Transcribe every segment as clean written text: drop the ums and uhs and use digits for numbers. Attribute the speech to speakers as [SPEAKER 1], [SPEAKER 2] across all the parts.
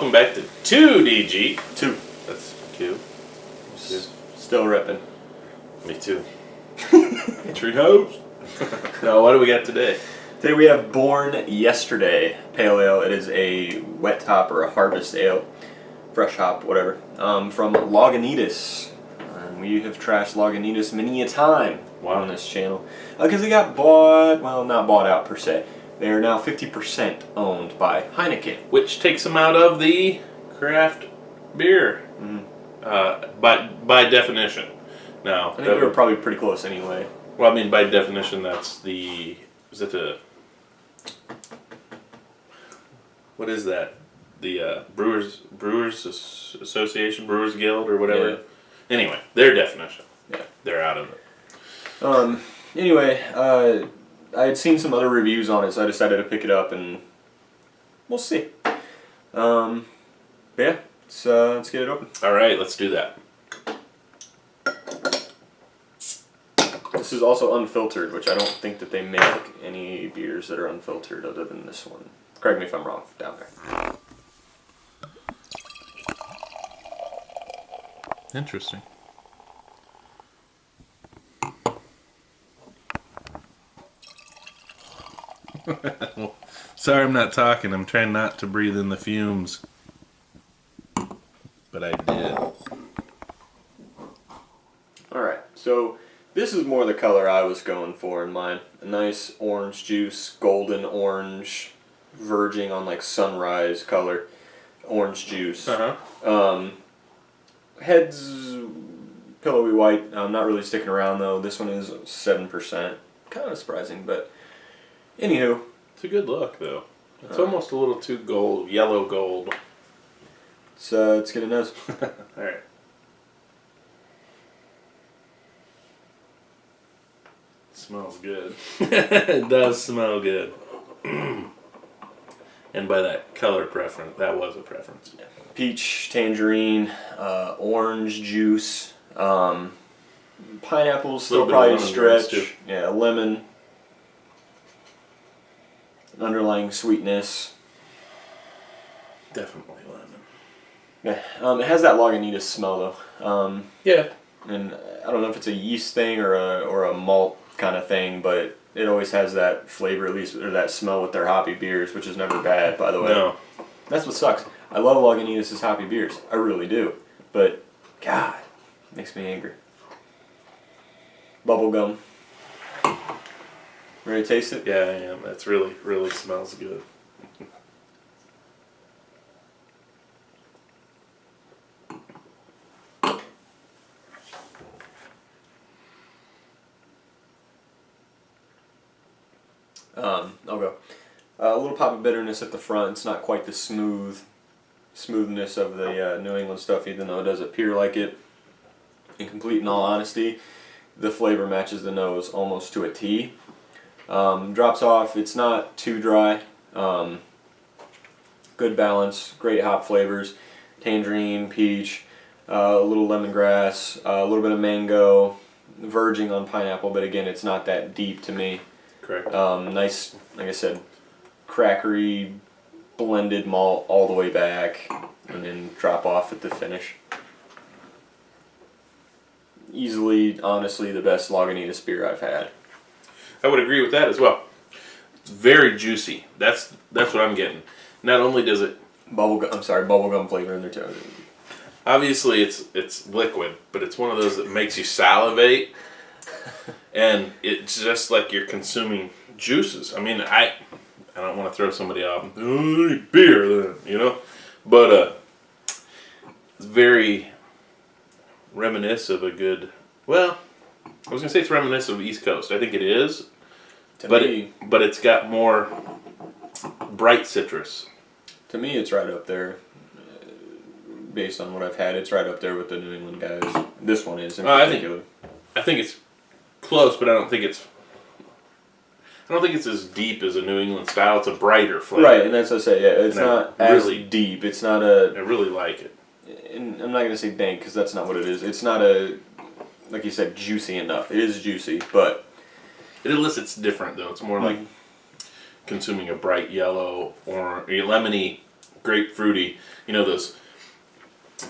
[SPEAKER 1] welcome back to 2DG.
[SPEAKER 2] 2.
[SPEAKER 1] That's Q.
[SPEAKER 2] Still ripping.
[SPEAKER 1] Me too. Treehouse. No, what do we got today?
[SPEAKER 2] Today we have Born Yesterday Pale Ale. It is a wet hop or a harvest ale. Fresh hop, whatever. From Lagunitas. And we have trashed Lagunitas many a time on this channel. Because they got bought, well, not bought out per se. They are now 50% owned by Heineken.
[SPEAKER 1] Which takes them out of the craft beer. By definition. Now,
[SPEAKER 2] I think we were probably pretty close anyway.
[SPEAKER 1] Well, I mean, by definition, that's the... Is it the... What is that? The Brewers Association, Brewers Guild, or whatever?
[SPEAKER 2] Yeah.
[SPEAKER 1] Anyway, their definition.
[SPEAKER 2] Yeah.
[SPEAKER 1] They're out of it.
[SPEAKER 2] Anyway, I had seen some other reviews on it, so I decided to pick it up, and we'll see. But yeah, let's get it open.
[SPEAKER 1] All right, let's do that.
[SPEAKER 2] This is also unfiltered, which I don't think that they make any beers that are unfiltered other than this one. Correct me if I'm wrong down there.
[SPEAKER 1] Interesting. Sorry I'm not talking. I'm trying not to breathe in the fumes. But I did.
[SPEAKER 2] Alright, so this is more the color I was going for in mine. A nice orange juice, golden orange, verging on like sunrise color. Orange juice. Head's pillowy white. Not really sticking around though. This one is 7%. Kind of surprising, but anywho.
[SPEAKER 1] It's a good look though. It's almost a little too gold, yellow gold.
[SPEAKER 2] So let's get a nose.
[SPEAKER 1] Alright. Smells good. It does smell good. And by that color preference, that was a preference.
[SPEAKER 2] Peach, tangerine, orange juice, pineapple still probably a stretch. Yeah, lemon. Underlying sweetness.
[SPEAKER 1] Definitely lemon.
[SPEAKER 2] Yeah, it has that Lagunitas smell though.
[SPEAKER 1] Yeah.
[SPEAKER 2] And I don't know if it's a yeast thing or a malt kind of thing, but it always has that flavor, at least, or that smell with their hoppy beers, which is never bad, by the way.
[SPEAKER 1] No.
[SPEAKER 2] That's what sucks. I love Lagunitas' hoppy beers. I really do. But, God, it makes me angry. Bubblegum. Ready to taste it?
[SPEAKER 1] Yeah, I am. That's really, really smells good.
[SPEAKER 2] I'll go. A little pop of bitterness at the front. It's not quite the smoothness of the New England stuff, even though it does appear like it. In all honesty, the flavor matches the nose almost to a T. Drops off. It's not too dry. Good balance. Great hop flavors. Tangerine, peach, a little lemongrass, a little bit of mango, verging on pineapple, but again, it's not that deep to me.
[SPEAKER 1] Correct.
[SPEAKER 2] Nice, like I said, crackery, blended malt all the way back, and then drop off at the finish. Easily, honestly, the best Lagunitas beer I've had.
[SPEAKER 1] I would agree with that as well. It's very juicy. That's what I'm getting. Not only does it
[SPEAKER 2] bubblegum flavor in there too.
[SPEAKER 1] Obviously it's liquid, but it's one of those that makes you salivate. And it's just like you're consuming juices. I mean, I don't want to throw somebody off. Beer, then, you know? But it's very reminiscent of a good... Well, I was going to say it's reminiscent of East Coast. I think it is. But it's got more bright citrus.
[SPEAKER 2] To me, it's right up there. Based on what I've had, it's right up there with the New England guys. This one is in particular.
[SPEAKER 1] I think it's close, but I don't think it's as deep as a New England style. It's a brighter flavor.
[SPEAKER 2] Right, and that's what I say. Yeah, it's not really deep. It's not a.
[SPEAKER 1] I really like it.
[SPEAKER 2] And I'm not gonna say dank because that's not what it is. It's not a, like you said, juicy enough. It is juicy, but
[SPEAKER 1] it elicits different though. It's more like consuming a bright yellow or a lemony grapefruity, those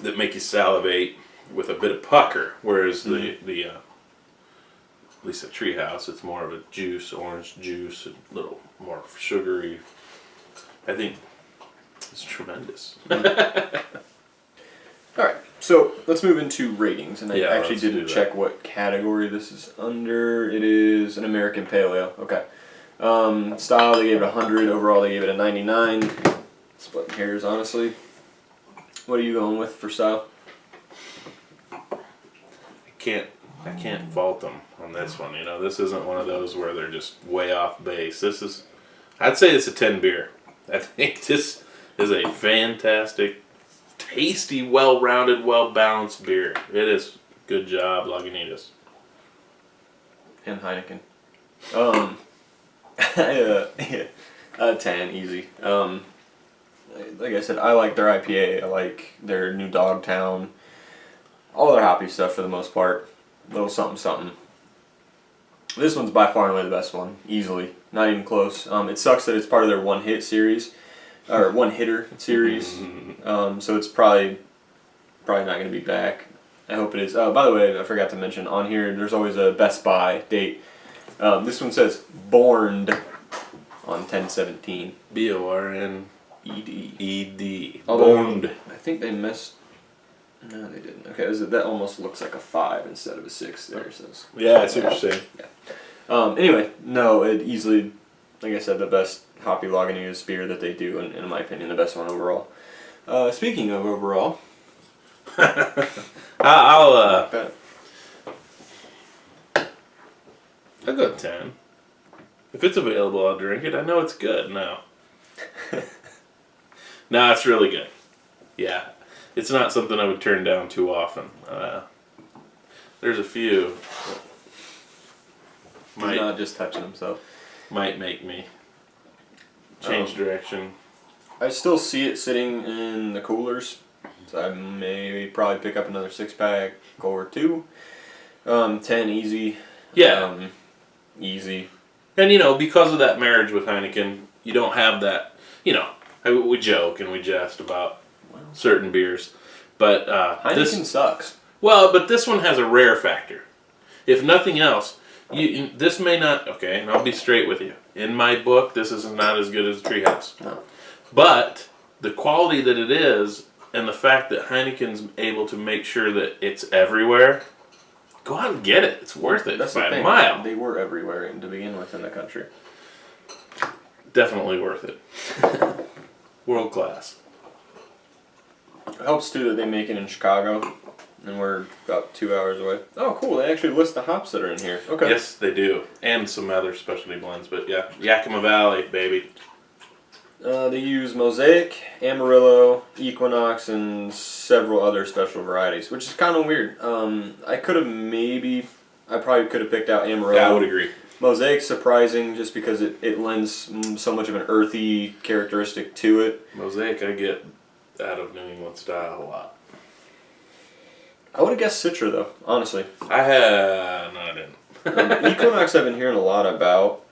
[SPEAKER 1] that make you salivate with a bit of pucker. Whereas the at least at Treehouse, it's more of a juice, orange juice, a little more sugary. I think it's tremendous.
[SPEAKER 2] All right, so let's move into ratings, and I actually
[SPEAKER 1] let's do
[SPEAKER 2] didn't
[SPEAKER 1] that.
[SPEAKER 2] check what category this is under. It is an American Pale Ale. Okay. Style, they gave it 100. Overall, they gave it a 99. Splitting hairs, honestly. What are you going with for style?
[SPEAKER 1] I can't fault them on this one. This isn't one of those where they're just way off base. I'd say it's a 10 beer. I think this is a fantastic, tasty, well-rounded, well-balanced beer. It is. Good job, Lagunitas.
[SPEAKER 2] And Heineken. Yeah, 10, easy. Like I said, I like their IPA. I like their New Dogtown. All their hoppy stuff for the most part. Little something something. This one's by far and away the best one, easily. Not even close. It sucks that it's part of their one-hit series, or one-hitter series. So it's probably not going to be back. I hope it is. By the way, I forgot to mention, on here there's always a Best By date. This one says Borned on 10/17.
[SPEAKER 1] BORNED.
[SPEAKER 2] Although,
[SPEAKER 1] Borned.
[SPEAKER 2] I think they missed. No, they didn't. Okay, that almost looks like a 5 instead of a 6 there. So
[SPEAKER 1] Yeah, I see what you're saying.
[SPEAKER 2] Yeah. Anyway, no, it easily, like I said, the best hoppy Lagunitas beer that they do, and in my opinion, the best one overall. Speaking of overall,
[SPEAKER 1] I'll go 10. If it's available, I'll drink it. I know it's good now. No, it's really good. Yeah. It's not something I would turn down too often. There's a few that
[SPEAKER 2] not just touching himself.
[SPEAKER 1] might make me change direction.
[SPEAKER 2] I still see it sitting in the coolers, so I may probably pick up another 6-pack or 2. 10 easy.
[SPEAKER 1] Yeah.
[SPEAKER 2] Easy.
[SPEAKER 1] And because of that marriage with Heineken, you don't have that. We joke and we jest about certain beers, but
[SPEAKER 2] Heineken sucks.
[SPEAKER 1] Well, but this one has a rare factor. If nothing else, this may not. Okay, and I'll be straight with you. In my book, this is not as good as Treehouse.
[SPEAKER 2] No.
[SPEAKER 1] But the quality that it is, and the fact that Heineken's able to make sure that it's everywhere, go out and get it. It's worth it.
[SPEAKER 2] That's
[SPEAKER 1] by
[SPEAKER 2] the thing.
[SPEAKER 1] a mile.
[SPEAKER 2] They were everywhere to begin with in the country.
[SPEAKER 1] Definitely worth it. World class.
[SPEAKER 2] It helps too that they make it in Chicago, and we're about 2 hours away. Oh, cool! They actually list the hops that are in here. Okay.
[SPEAKER 1] Yes, they do, and some other specialty blends. But yeah, Yakima Valley, baby.
[SPEAKER 2] They use Mosaic, Amarillo, Equinox, and several other special varieties, which is kind of weird. I probably could have picked out Amarillo.
[SPEAKER 1] Yeah, I would agree.
[SPEAKER 2] Mosaic's surprising just because it lends so much of an earthy characteristic to it.
[SPEAKER 1] Mosaic, I get out of New England style a lot.
[SPEAKER 2] I would have guessed Citra though, honestly.
[SPEAKER 1] No, I didn't.
[SPEAKER 2] Equinox I've been hearing a lot about.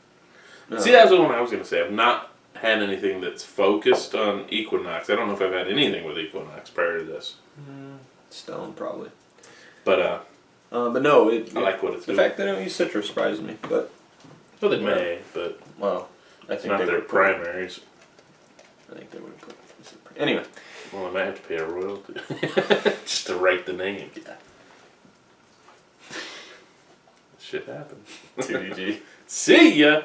[SPEAKER 1] See, that's the one I was going to say. I've not had anything that's focused on Equinox. I don't know if I've had anything with Equinox prior to this.
[SPEAKER 2] Stone probably.
[SPEAKER 1] But
[SPEAKER 2] no,
[SPEAKER 1] I like what it's
[SPEAKER 2] the
[SPEAKER 1] doing.
[SPEAKER 2] fact they don't use Citra surprised me, but
[SPEAKER 1] Well, they may, but
[SPEAKER 2] well, I
[SPEAKER 1] it's
[SPEAKER 2] think
[SPEAKER 1] not
[SPEAKER 2] they
[SPEAKER 1] their
[SPEAKER 2] would
[SPEAKER 1] primaries.
[SPEAKER 2] I think they would have put. Anyway.
[SPEAKER 1] Well, I might have to pay a royalty just to write the name.
[SPEAKER 2] Yeah.
[SPEAKER 1] Shit happens.
[SPEAKER 2] TDG.
[SPEAKER 1] See ya!